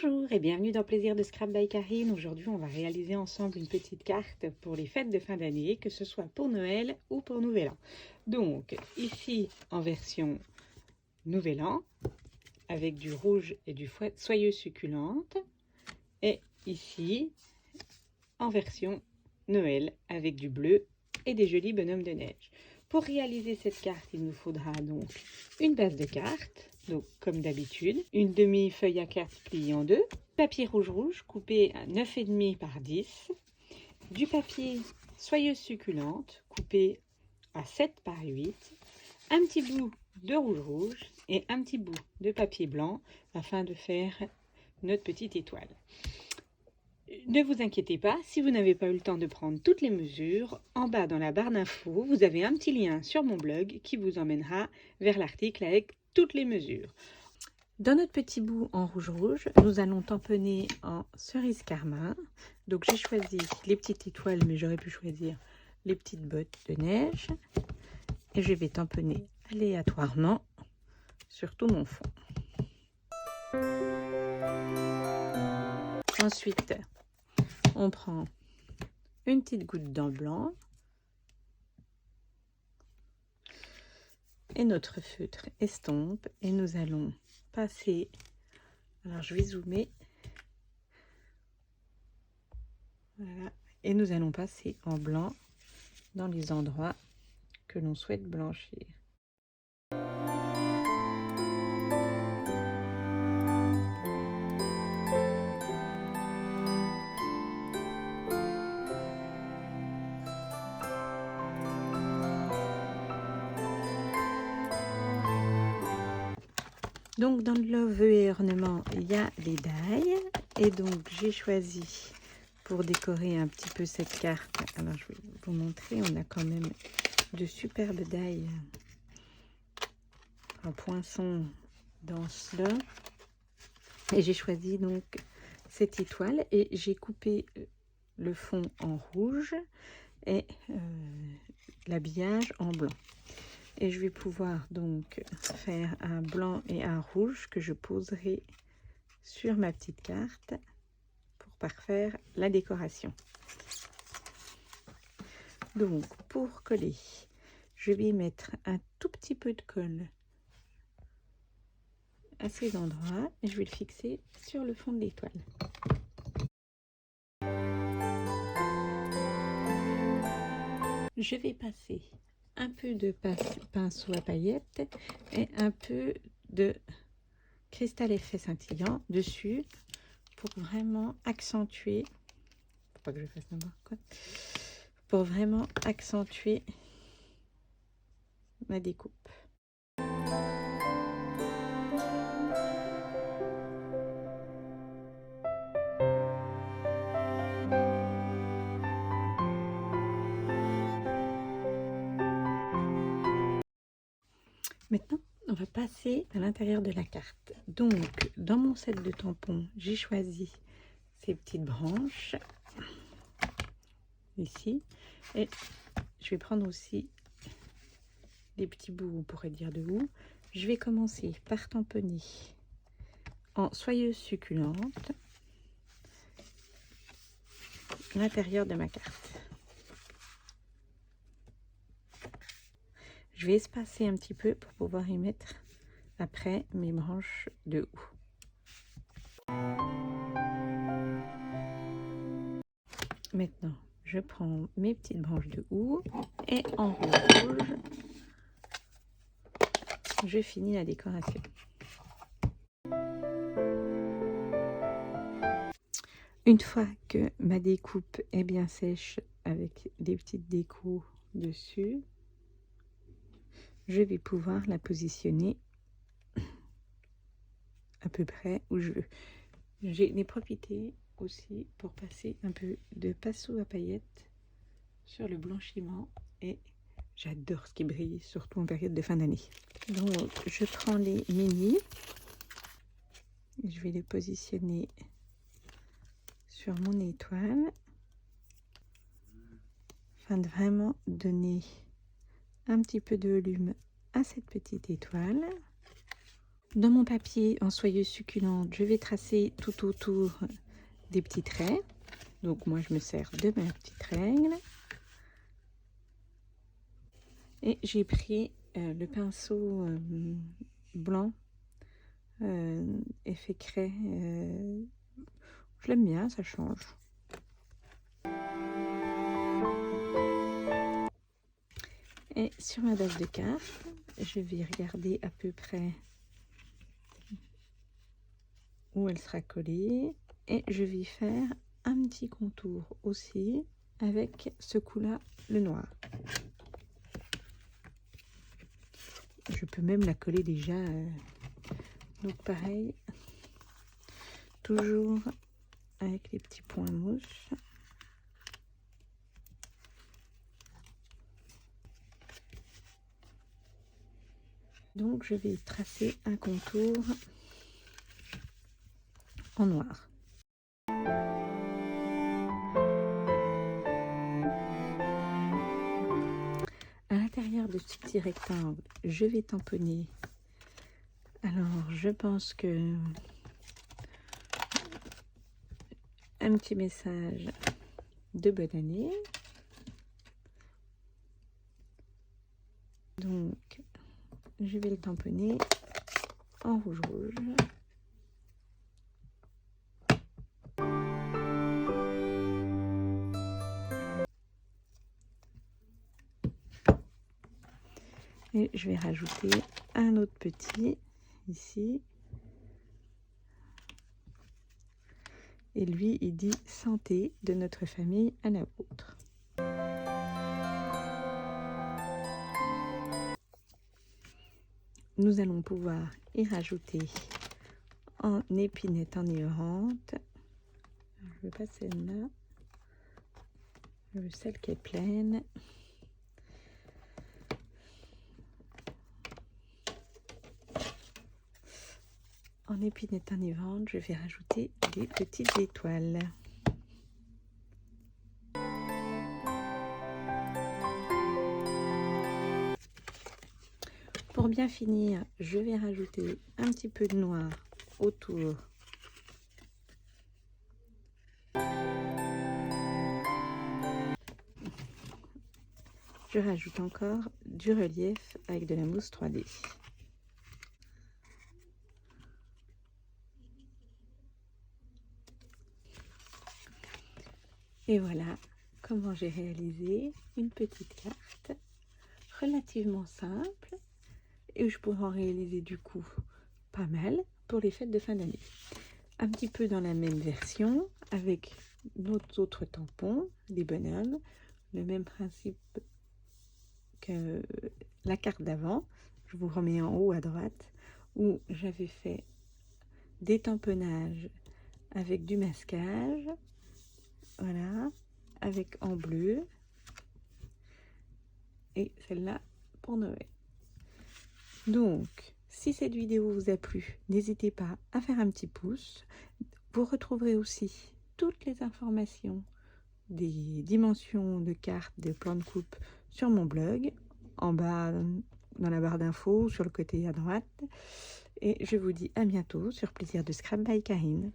Bonjour et bienvenue dans Plaisir de Scrap by Karine. Aujourd'hui, on va réaliser ensemble une petite carte pour les fêtes de fin d'année, que ce soit pour Noël ou pour Nouvel An. Donc, ici en version Nouvel An, avec du rouge et du soyeuse succulente. Et ici, en version Noël, avec du bleu et des jolis bonhommes de neige. Pour réaliser cette carte, il nous faudra donc une base de carte, donc comme d'habitude, une demi-feuille à carte pliée en deux, papier rouge coupé à 9,5 par 10, du papier soyeuse succulente coupé à 7 par 8, un petit bout de rouge et un petit bout de papier blanc afin de faire notre petite étoile. Ne vous inquiétez pas, si vous n'avez pas eu le temps de prendre toutes les mesures, en bas dans la barre d'infos, vous avez un petit lien sur mon blog qui vous emmènera vers l'article avec toutes les mesures. Dans notre petit bout en rouge, nous allons tamponner en cerise carmin. Donc j'ai choisi les petites étoiles, mais j'aurais pu choisir les petites bottes de neige. Et je vais tamponner aléatoirement sur tout mon fond. Ensuite, on prend une petite goutte d'encre blanc et notre feutre estompe et nous allons passer, alors je vais zoomer, voilà, et nous allons passer en blanc dans les endroits que l'on souhaite blanchir. Donc dans le love et ornement, il y a les dailles et donc j'ai choisi pour décorer un petit peu cette carte. Alors je vais vous montrer, on a quand même de superbes dailles en poinçon dans cela. Et j'ai choisi donc cette étoile et j'ai coupé le fond en rouge et l'habillage en blanc. Et je vais pouvoir donc faire un blanc et un rouge que je poserai sur ma petite carte pour parfaire la décoration. Donc pour coller, je vais mettre un tout petit peu de colle à ces endroits et je vais le fixer sur le fond de l'étoile. Je vais passer un peu de pinceau à paillettes et un peu de cristal effet scintillant dessus pour vraiment accentuer, faut pas que je fasse n'importe quoi, pour vraiment accentuer ma découpe. Maintenant, on va passer à l'intérieur de la carte. Donc, dans mon set de tampons, j'ai choisi ces petites branches ici. Et je vais prendre aussi des petits bouts, on pourrait dire de houx. Je vais commencer par tamponner en soyeuse succulente l'intérieur de ma carte. Je vais espacer un petit peu pour pouvoir y mettre après mes branches de houx. Maintenant, je prends mes petites branches de houx et en rouge, je finis la décoration. Une fois que ma découpe est bien sèche avec des petites décos dessus, je vais pouvoir la positionner à peu près où je veux. J'ai des propriétés aussi pour passer un peu de pinceau à paillettes sur le blanchiment et j'adore ce qui brille, surtout en période de fin d'année. Donc je prends les mini, je vais les positionner sur mon étoile afin de vraiment donner un petit peu de volume à cette petite étoile. Dans mon papier en soyeuse succulente, je vais tracer tout autour des petits traits. Donc moi je me sers de ma petite règle. Et j'ai pris le pinceau blanc, effet craie. Je l'aime bien, ça change. Et sur ma base de carte, je vais regarder à peu près où elle sera collée. Et je vais faire un petit contour aussi avec ce coup-là, le noir. Je peux même la coller déjà. Donc pareil, toujours avec les petits points mousse. Donc je vais tracer un contour en noir. À l'intérieur de ce petit rectangle, je vais tamponner. Alors je pense que un petit message de bonne année. Donc je vais le tamponner en rouge. Et je vais rajouter un autre petit ici. Et lui, il dit santé de notre famille à la vôtre. Nous allons pouvoir y rajouter en épinette enivrante. Je veux pas celle-là. Je veux celle qui est pleine. En épinette enivrante, je vais rajouter des petites étoiles. Pour bien finir, je vais rajouter un petit peu de noir autour. Je rajoute encore du relief avec de la mousse 3D. Et voilà comment j'ai réalisé une petite carte relativement simple. Et je pourrais en réaliser du coup pas mal pour les fêtes de fin d'année. Un petit peu dans la même version avec nos autres tampons, des bonhommes, le même principe que la carte d'avant. Je vous remets en haut à droite où j'avais fait des tamponnages avec du masquage, voilà, avec en bleu, et celle-là pour Noël. Donc, si cette vidéo vous a plu, n'hésitez pas à faire un petit pouce. Vous retrouverez aussi toutes les informations des dimensions de cartes, des plans de coupe sur mon blog, en bas dans la barre d'infos, sur le côté à droite. Et je vous dis à bientôt sur Plaisir de Scrap by Karine.